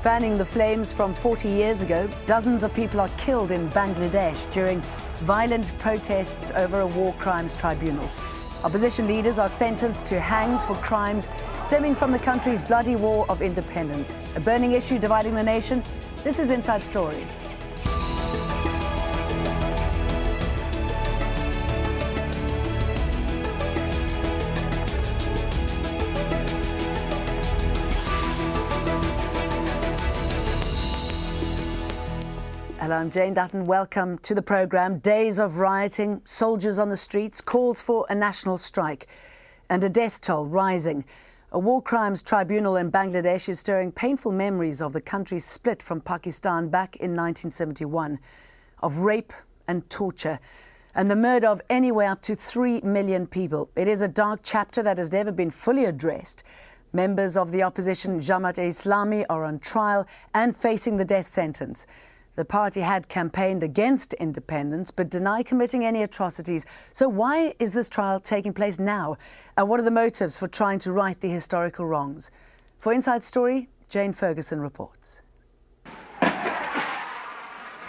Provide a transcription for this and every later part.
Fanning the flames from 40 years ago, dozens of people are killed in Bangladesh during violent protests over a war crimes tribunal. Opposition leaders are sentenced to hang for crimes stemming from the country's bloody war of independence. A burning issue dividing the nation. This is Inside Story. Hello, I'm Jane Dutton. Welcome to the programme. Days of rioting, soldiers on the streets, calls for a national strike and a death toll rising. A war crimes tribunal in Bangladesh is stirring painful memories of the country's split from Pakistan back in 1971, of rape and torture and the murder of anywhere up to 3 million people. It is a dark chapter that has never been fully addressed. Members of the opposition Jamaat-e-Islami are on trial and facing the death sentence. The party had campaigned against independence but deny committing any atrocities. So why is this trial taking place now? And what are the motives for trying to right the historical wrongs? For Inside Story, Jane Ferguson reports.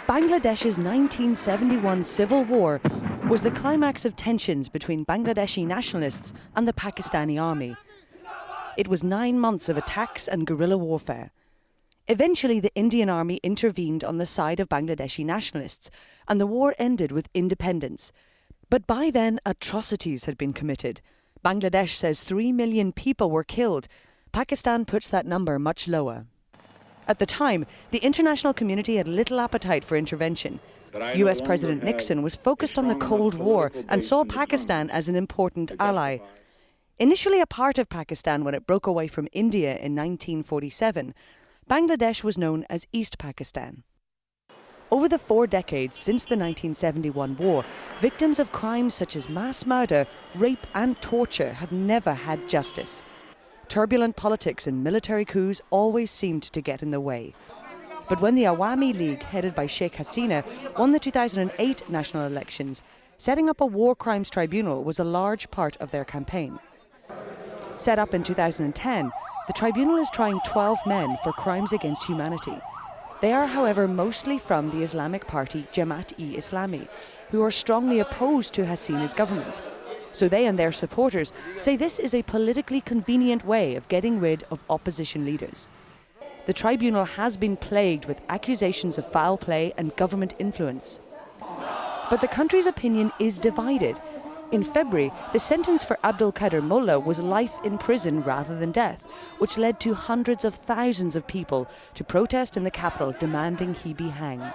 Bangladesh's 1971 civil war was the climax of tensions between Bangladeshi nationalists and the Pakistani army. It was 9 months of attacks and guerrilla warfare. Eventually, the Indian army intervened on the side of Bangladeshi nationalists, and the war ended with independence. But by then, atrocities had been committed. Bangladesh says 3 million people were killed. Pakistan puts that number much lower. At the time, the international community had little appetite for intervention. US President Nixon was focused on the Cold War and saw Pakistan as an important ally. Initially a part of Pakistan when it broke away from India in 1947, Bangladesh was known as East Pakistan. Over the 4 decades since the 1971 war, victims of crimes such as mass murder, rape and torture have never had justice. Turbulent politics and military coups always seemed to get in the way. But when the Awami League, headed by Sheikh Hasina, won the 2008 national elections, setting up a war crimes tribunal was a large part of their campaign. Set up in 2010, the tribunal is trying 12 men for crimes against humanity. They are, however, mostly from the Islamic party Jamaat-e-Islami, who are strongly opposed to Hasina's government. So they and their supporters say this is a politically convenient way of getting rid of opposition leaders. The tribunal has been plagued with accusations of foul play and government influence. But the country's opinion is divided. In February, the sentence for Abdul Qadir Mullah was life in prison rather than death, which led to hundreds of thousands of people to protest in the capital demanding he be hanged.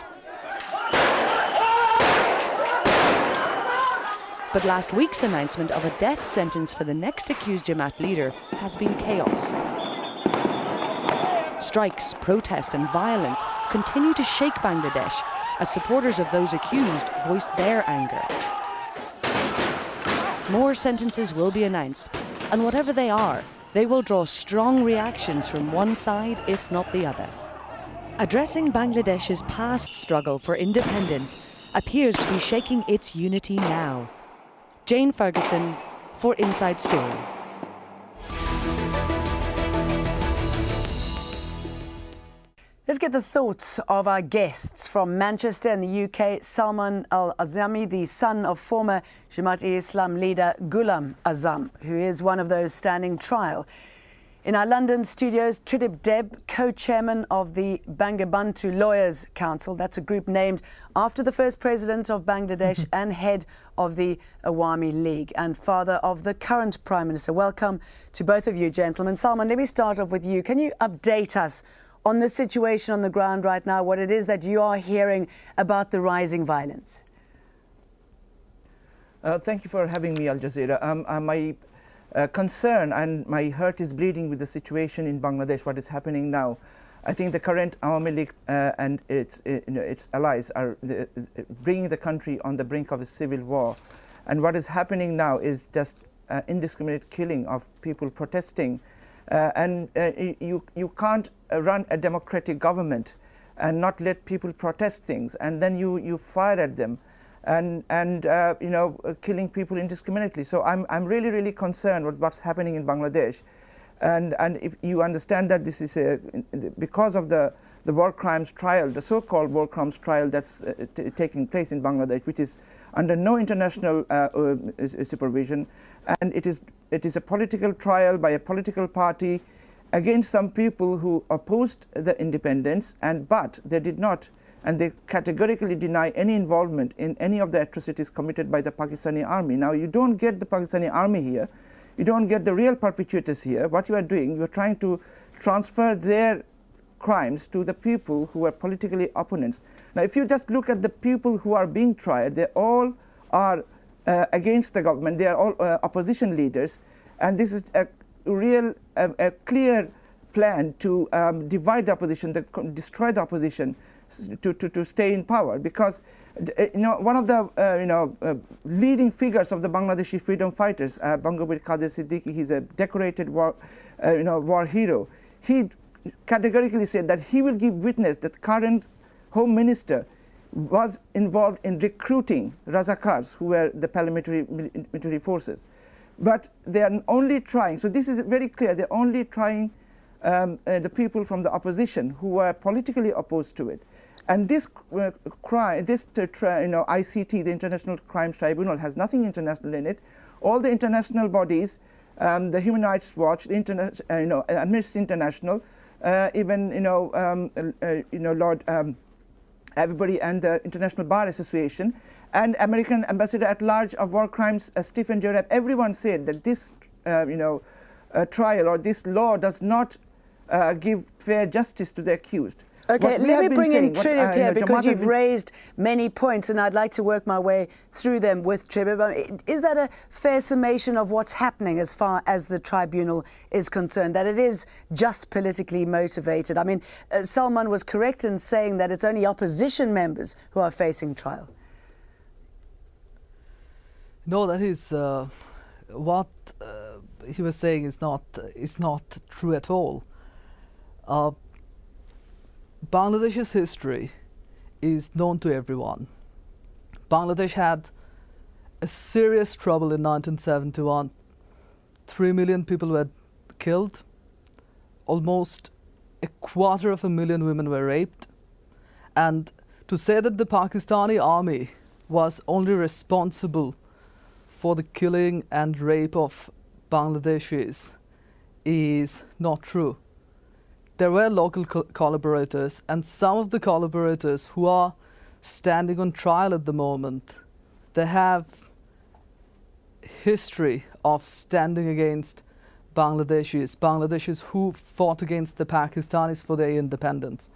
But last week's announcement of a death sentence for the next accused Jamaat leader has been chaos. Strikes, protest and violence continue to shake Bangladesh as supporters of those accused voice their anger. More sentences will be announced, and whatever they are, they will draw strong reactions from one side, if not the other. Addressing Bangladesh's past struggle for independence appears to be shaking its unity now. Jane Ferguson for Inside Story. Let's get the thoughts of our guests. From Manchester in the UK, Salman al-Azami, the son of former Jamaat-e-Islam leader Ghulam Azam, who is one of those standing trial. In our London studios, Tridib Deb, co-chairman of the Bangabantu Lawyers Council. That's a group named after the first president of Bangladesh and head of the Awami League and father of the current Prime Minister. Welcome to both of you, gentlemen. Salman, let me start off with you. Can you update us on the situation on the ground right now, what it is that you are hearing about the rising violence? Thank you for having me, Al Jazeera. My concern and my heart is bleeding with the situation in Bangladesh, what is happening now. I think the current Awami League and its allies are bringing the country on the brink of a civil war. And what is happening now is just indiscriminate killing of people protesting. You can't run a democratic government and not let people protest things, and then you fire at them and killing people indiscriminately. So I'm really concerned with what's happening in Bangladesh. And if you understand that this is because of the war crimes trial, the so-called war crimes trial that's taking place in Bangladesh, which is under no international supervision, and it is a political trial by a political party against some people who opposed the independence, but they did not, and they categorically deny any involvement in any of the atrocities committed by the Pakistani army. Now, you don't get the Pakistani army here, you don't get the real perpetrators here. What you are doing, you are trying to transfer their crimes to the people who are politically opponents. Now, if you just look at the people who are being tried, they all are against the government, they are all opposition leaders, and this is a real, a clear plan to divide the opposition, destroy the opposition, to stay in power. Because one of the leading figures of the Bangladeshi freedom fighters, Bangabir Qadir Siddiqui, he's a decorated war hero. He categorically said that he will give witness that current Home Minister was involved in recruiting Razakars, who were the paramilitary forces. But they are only trying, so this is very clear, they're only trying the people from the opposition who are politically opposed to it. And this crime, ICT, the International Crimes Tribunal, has nothing international in it. All the international bodies, the Human Rights Watch, the Amnesty International, even Lord everybody, and the International Bar Association, and American Ambassador at Large of War Crimes, Stephen Jarrett, everyone said that this trial or this law does not give fair justice to the accused. Okay, let me bring in Trilib here, because you've raised many points and I'd like to work my way through them with Trilib. Is that a fair summation of what's happening as far as the tribunal is concerned, that it is just politically motivated? I mean, Salman was correct in saying that it's only opposition members who are facing trial. No, that is what he was saying is not true at all. Bangladesh's history is known to everyone. Bangladesh had a serious trouble in 1971. 3 million people were killed. Almost 250,000 women were raped. And to say that the Pakistani army was only responsible for the killing and rape of Bangladeshis is not true. There were local collaborators, and some of the collaborators who are standing on trial at the moment, they have history of standing against Bangladeshis who fought against the Pakistanis for their independence.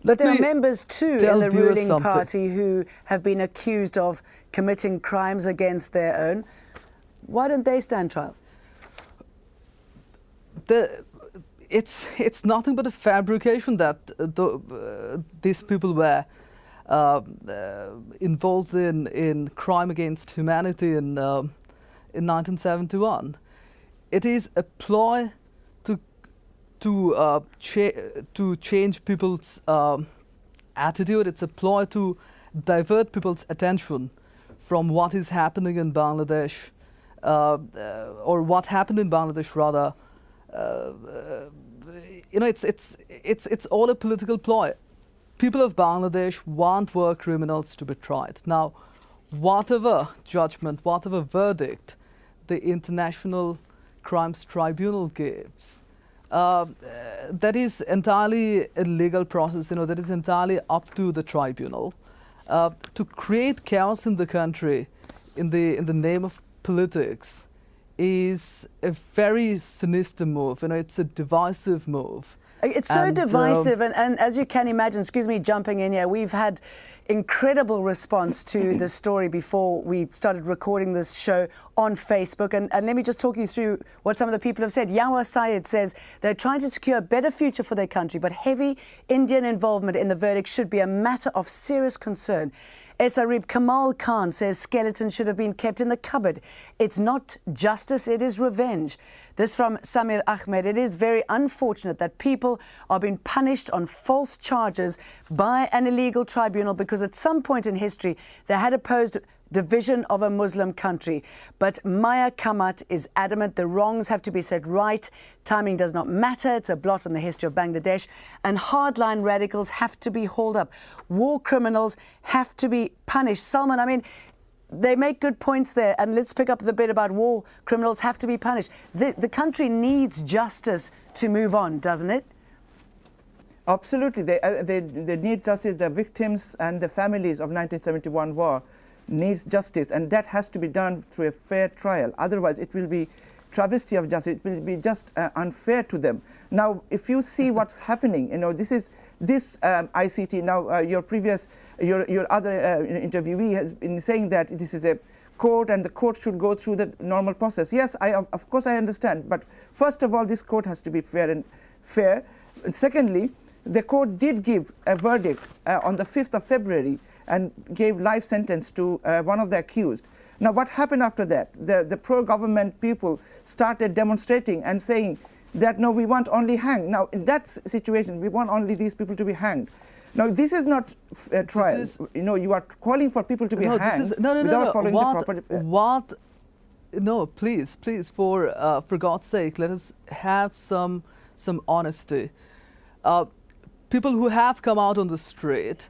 But there are members too in the ruling party who have been accused of committing crimes against their own. Why don't they stand trial? It's nothing but a fabrication that these people were involved in crime against humanity in 1971. It is a ploy to change people's attitude. It's a ploy to divert people's attention from what is happening in Bangladesh, or what happened in Bangladesh rather. It's all a political ploy. People of Bangladesh want war criminals to be tried. Now, whatever judgment, whatever verdict the International Crimes Tribunal gives, that is entirely a legal process. That is entirely up to the tribunal. To create chaos in the country in the name of politics is a very sinister move. It's a divisive move. It's so divisive, and as you can imagine, excuse me jumping in here, we've had incredible response to this story before we started recording this show on Facebook. And let me just talk you through what some of the people have said. Yawa Syed says they're trying to secure a better future for their country, but heavy Indian involvement in the verdict should be a matter of serious concern. Esarib Kamal Khan says skeletons should have been kept in the cupboard. It's not justice, it is revenge. This from Samir Ahmed. It is very unfortunate that people are being punished on false charges by an illegal tribunal, because at some point in history they had opposed division of a Muslim country. But Maya Kamat is adamant the wrongs have to be set right. Timing does not matter. It's a blot on the history of Bangladesh. And hardline radicals have to be hauled up. War criminals have to be punished. Salman, I mean, they make good points there. And let's pick up the bit about war criminals have to be punished. The country needs justice to move on, doesn't it? Absolutely. They need justice. The victims and the families of 1971 war needs justice, and that has to be done through a fair trial. Otherwise, it will be travesty of justice. It will be just unfair to them. Now, if you see what's happening, you know, this ICT. Now, your other interviewee has been saying that this is a court, and the court should go through the normal process. Yes, of course I understand. But first of all, this court has to be fair. And secondly, the court did give a verdict on the 5th of February and gave life sentence to one of the accused. Now, what happened after that? The pro-government people started demonstrating and saying that, no, we want only hang. Now, in that situation, we want only these people to be hanged. Now, this is not a trial. You know, you are calling for people to be hanged without following the proper... No, please, for God's sake, let us have some honesty. People who have come out on the street,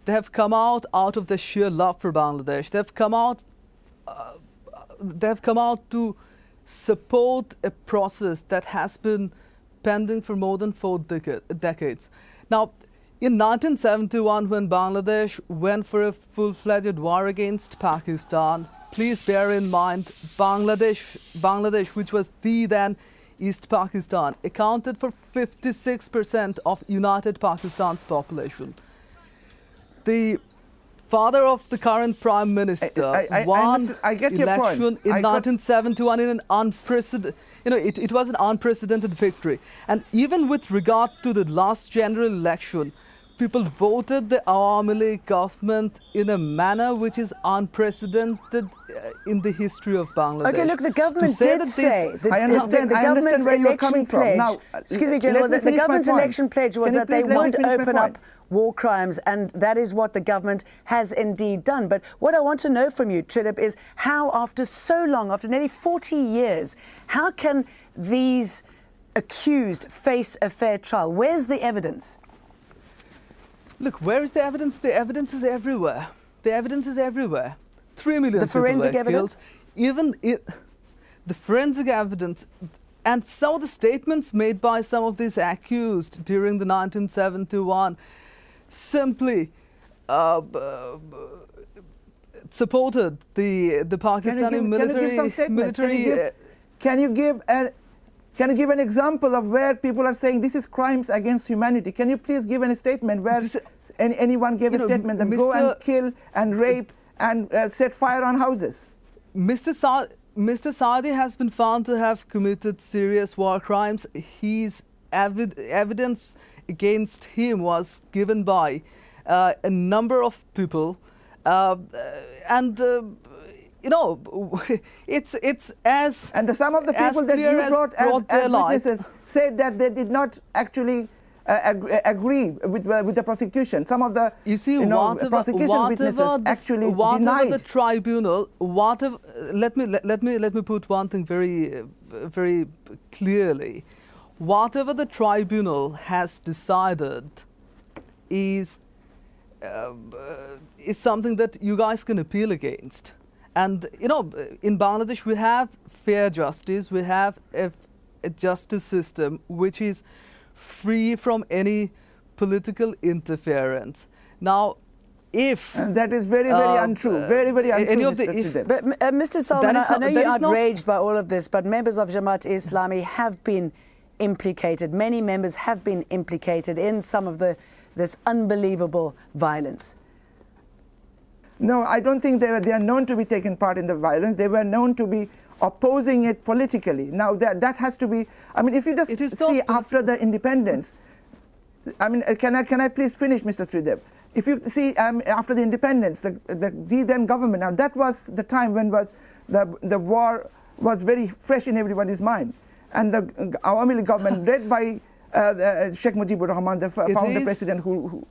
they have come out of their sheer love for Bangladesh. They have come out to support a process that has been pending for more than 4 decades. Now, in 1971, when Bangladesh went for a full-fledged war against Pakistan, please bear in mind, Bangladesh, which was the then East Pakistan, accounted for 56% of United Pakistan's population. The father of the current Prime Minister won election in 1971 in an unprecedented, it was an unprecedented victory. And even with regard to the last general election, people voted the Awami League government in a manner which is unprecedented in the history of Bangladesh. Okay, look, the government did say... I understand where you're coming from. Now, excuse me, General, the government's election pledge was that they won't open up war crimes, and that is what the government has indeed done. But what I want to know from you, Tridib, is how, after so long, after nearly 40 years, how can these accused face a fair trial? Where's the evidence? Look, where is the evidence? The evidence is everywhere. The evidence is everywhere. 3 million the forensic people were evidence? Killed. Even the forensic evidence and some of the statements made by some of these accused during the 1971 simply supported the Pakistani military. Can you give an example of where people are saying this is crimes against humanity? Can you please give any statement where anyone gave a statement that go and kill and rape and set fire on houses? Mr. Saadi has been found to have committed serious war crimes. His evidence against him was given by a number of people, it's as... And some of the people that you brought as witnesses said that they did not actually agree with the prosecution. Some of the prosecution witnesses actually denied. The tribunal, let me put one thing very clearly. Whatever the tribunal has decided is something that you guys can appeal against. And, in Bangladesh, we have fair justice. We have a justice system which is free from any political interference. Now, if... And that is very untrue. Very untrue, But, Mr. Salman, I know you're outraged by all of this, but members of Jamaat-e-Islami have been implicated. Many members have been implicated in some of this unbelievable violence. No, I don't think they are known to be taking part in the violence. They were known to be opposing it politically. Now, that has to be... I mean, if you just see after the independence... I mean, can I please finish, Mr. Tridib? If you see after the independence, the then government... Now, that was the time when the war was very fresh in everybody's mind. And the Awami League government, led by Sheikh Mujibur Rahman, the founder president,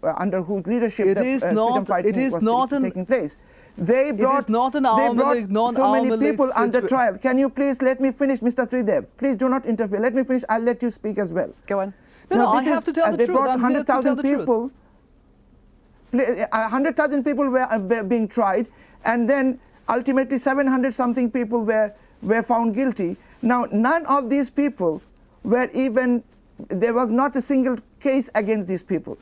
under whose leadership the freedom fighting was taking place. They brought, is not an they Awami brought League, so non-Awami many League people under situa- trial. Can you please let me finish, Mr. Tridev? Please do not interfere. Let me finish. I'll let you speak as well. Go on. No, I this have is- to tell the they truth. brought I'm here to tell 100,000 the truth. people. 100,000 people were being tried, and then ultimately 700 something people were found guilty. Now, none of these people were even, there was not a single case against these people.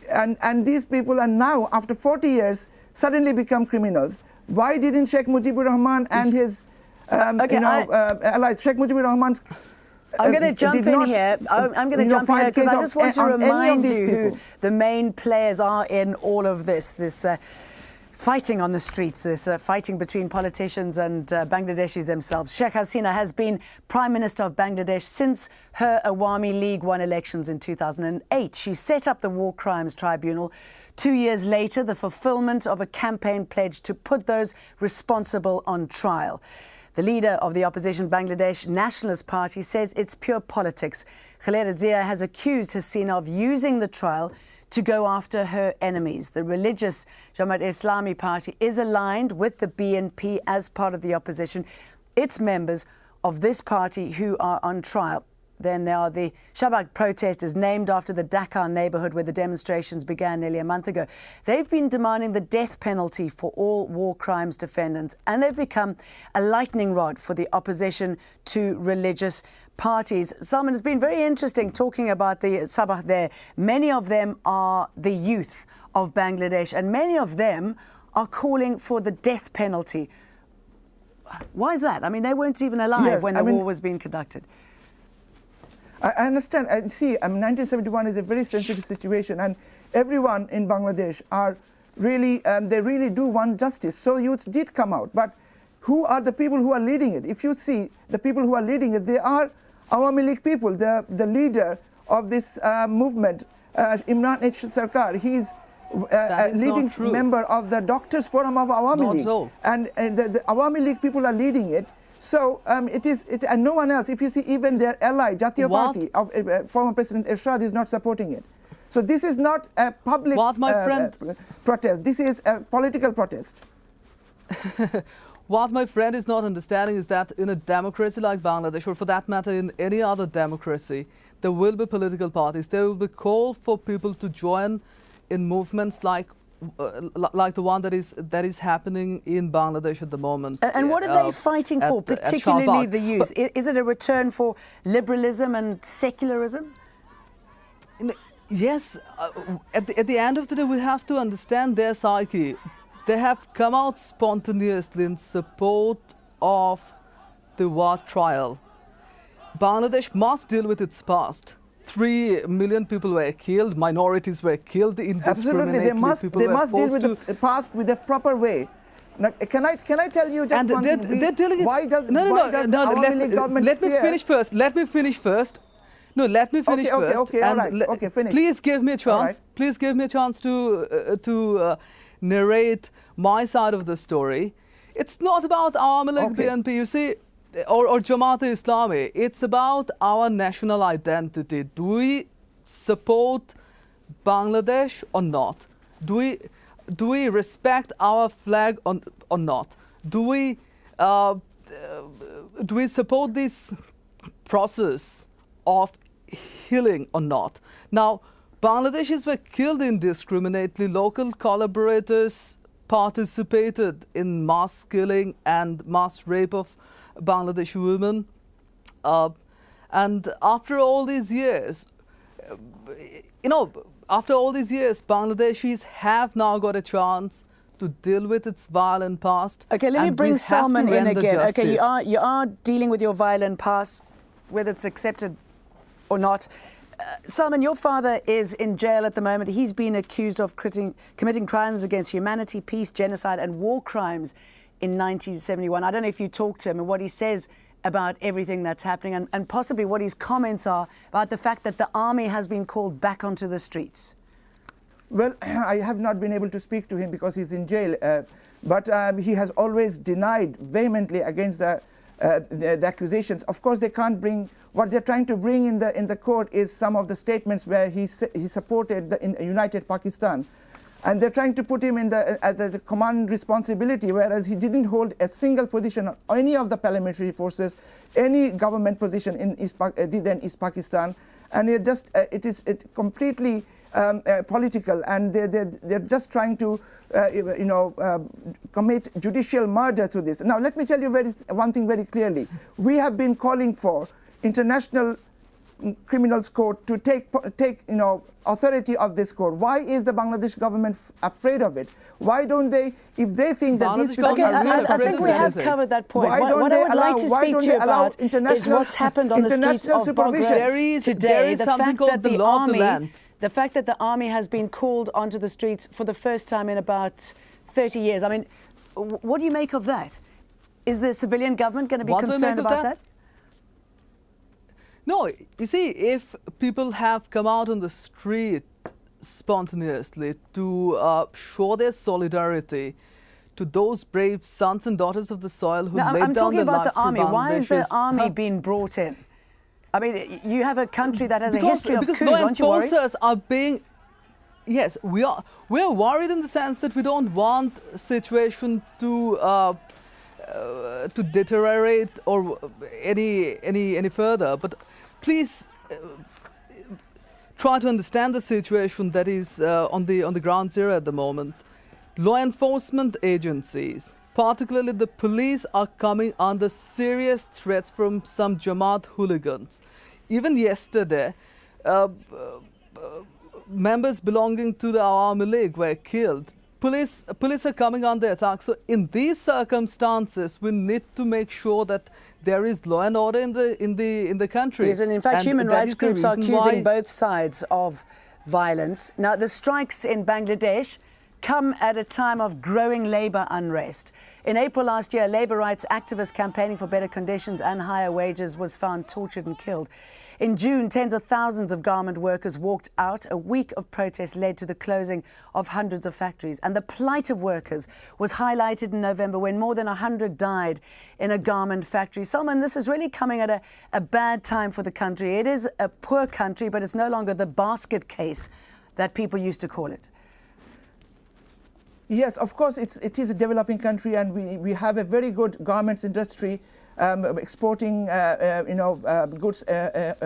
And these people are now, after 40 years, suddenly become criminals. Why didn't Sheikh Mujibur Rahman and his allies, Sheikh Mujibur Rahman, I'm going to jump did in not, here. I'm going to jump in file here because case I of- just want to on any of remind these you who people. the main players are in all of this fighting on the streets, this fighting between politicians and Bangladeshis themselves. Sheikh Hasina has been Prime Minister of Bangladesh since her Awami League won elections in 2008. She set up the War Crimes Tribunal. 2 years later, the fulfillment of a campaign pledge to put those responsible on trial. The leader of the opposition Bangladesh Nationalist Party says it's pure politics. Khaleda Zia has accused Hasina of using the trial to go after her enemies. The religious Jamaat-e-Islami party is aligned with the BNP as part of the opposition. It's members of this party who are on trial. Then there are the Shabak protesters, named after the Dhaka neighbourhood where the demonstrations began nearly a month ago. They've been demanding the death penalty for all war crimes defendants, and they've become a lightning rod for the opposition to religious parties. Salman, it's been very interesting talking about the Sabah there. Many of them are the youth of Bangladesh, and many of them are calling for the death penalty. Why is that? I mean, they weren't even alive when the war was being conducted. I understand. And see, 1971 is a very sensitive situation, and everyone in Bangladesh are really, they really do want justice. So youths did come out. But who are the people who are leading it? If you see the people who are leading it, they are Awami League people. The leader of this movement, Imran H. Sarkar, he's a leading member of the Doctors Forum of Awami League. So. And the Awami League people are leading it. So and no one else. If you see, even their ally, Jatiya Party of former President Ershad is not supporting it. So this is not a public protest. This is a political protest. What my friend is not understanding is that in a democracy like Bangladesh, or for that matter in any other democracy, there will be political parties. There will be call for people to join in movements like the one that is happening in Bangladesh at the moment. And what are they fighting for, particularly the youth? Is it a return for liberalism and secularism? Yes, at the end of the day, we have to understand their psyche. They have come out spontaneously in support of the war trial. Bangladesh must deal with its past. 3 million people were killed, minorities were killed indiscriminately. Absolutely, they must deal with the past with a proper way. Now, can I tell you just one thing? They're dealing why does no, let me finish first. Let me finish first. No, let me finish first. Okay, all right. Okay, finish. Please give me a chance. Right. Please give me a chance to narrate my side of the story. It's not about Awami League, BNP, you see, or Jamaat-e-Islami. It's about our national identity. Do we support Bangladesh or not? Do we respect our flag or not? Do we support this process of healing or not? Now, Bangladeshis were killed indiscriminately. Local collaborators participated in mass killing and mass rape of Bangladeshi women. And after all these years, Bangladeshis have now got a chance to deal with its violent past. Okay, let me bring Salman in again. Okay, you are dealing with your violent past, whether it's accepted or not. Salman, your father is in jail at the moment. He's been accused of committing crimes against humanity, peace, genocide and war crimes in 1971. I don't know if you talk to him and what he says about everything that's happening and possibly what his comments are about the fact that the army has been called back onto the streets. Well, I have not been able to speak to him because he's in jail, but he has always denied vehemently against the accusations. Of course, they can't bring what they're trying to bring in the court is some of the statements where he supported the United Pakistan. And they're trying to put him in as the command responsibility, whereas he didn't hold a single position on any of the paramilitary forces, any government position in then East Pakistan. And it is completely political, and they're just trying to commit judicial murder to this. Now, let me tell you one thing very clearly. We have been calling for international criminals court to take authority of this court. Why is the Bangladesh government afraid of it? Why don't they, if they think that these people are really I think we have covered that point. What I would like to speak to you about is what's happened on the streets of Bagra today. The fact that the army has been called onto the streets for the first time in about 30 years. I mean, what do you make of that? Is the civilian government going to be concerned about that? No, you see, if people have come out on the street spontaneously to show their solidarity to those brave sons and daughters of the soil who laid down their lives for Bangladesh. I'm talking about the army. Why is the army being brought in? I mean, you have a country that has a history of coups, aren't you worried? Because law enforcers are being... Yes, we're worried in the sense that we don't want a situation to deteriorate or any further. But please try to understand the situation that is on the ground zero at the moment. Law enforcement agencies, particularly the police, are coming under serious threats from some Jamaat hooligans. Even yesterday, members belonging to the Awami League were killed. Police are coming under attack. So in these circumstances, we need to make sure that there is law and order in the country. Yes, and in fact, human rights groups are accusing both sides of violence. Now, the strikes in Bangladesh come at a time of growing labour unrest. In April last year, a labour rights activist campaigning for better conditions and higher wages was found tortured and killed. In June, tens of thousands of garment workers walked out. A week of protests led to the closing of hundreds of factories. And the plight of workers was highlighted in November when more than 100 died in a garment factory. Salman, this is really coming at a bad time for the country. It is a poor country, but it's no longer the basket case that people used to call it. Yes, of course, it is a developing country, and we have a very good garments industry exporting goods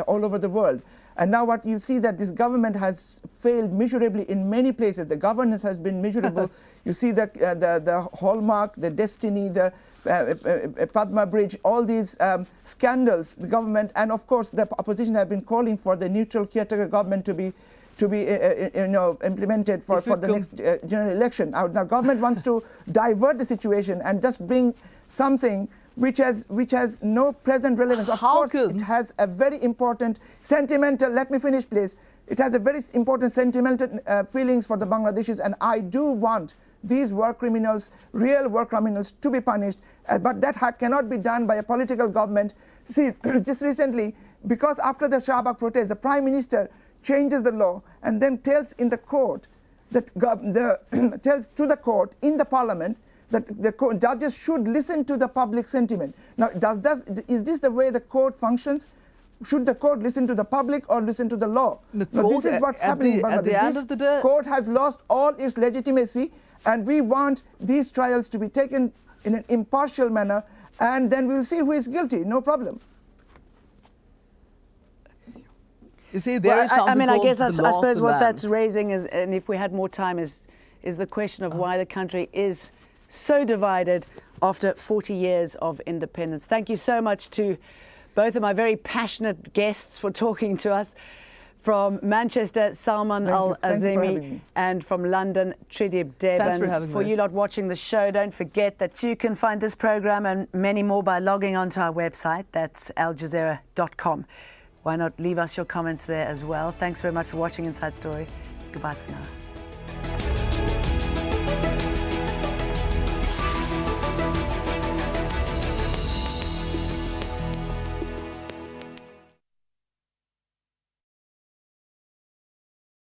all over the world. And now what you see that this government has failed miserably in many places. The governance has been miserable. You see the Hallmark, the Destiny, the Padma Bridge, all these scandals, the government, and of course the opposition have been calling for the neutral caretaker government to be implemented for the next general election. Now government wants to divert the situation and just bring something which has no present relevance. Of course, it has a very important sentimental, let me finish please, it has a very important sentimental feelings for the Bangladeshis, and I do want these war criminals, real war criminals, to be punished, but that cannot be done by a political government. See, just recently, because after the Shahbag protest, the Prime Minister changes the law and then tells in the court that tells to the court in the parliament that the judges should listen to the public sentiment. Now, is this the way the court functions? Should the court listen to the public or listen to the law? Now, this is what's happening in Bangladesh. This court has lost all its legitimacy, and we want these trials to be taken in an impartial manner, and then we'll see who is guilty. No problem. You see, there is something I mean, I guess I suppose what land. that's raising is, and if we had more time, is the question of why the country is so divided after 40 years of independence. Thank you so much to both of my very passionate guests for talking to us. From Manchester, Salman Al-Azimi, and from London, Tridib Deb. Thanks for having me. For you lot watching the show, don't forget that you can find this program and many more by logging onto our website. That's aljazeera.com. Why not leave us your comments there as well? Thanks very much for watching Inside Story. Goodbye for now.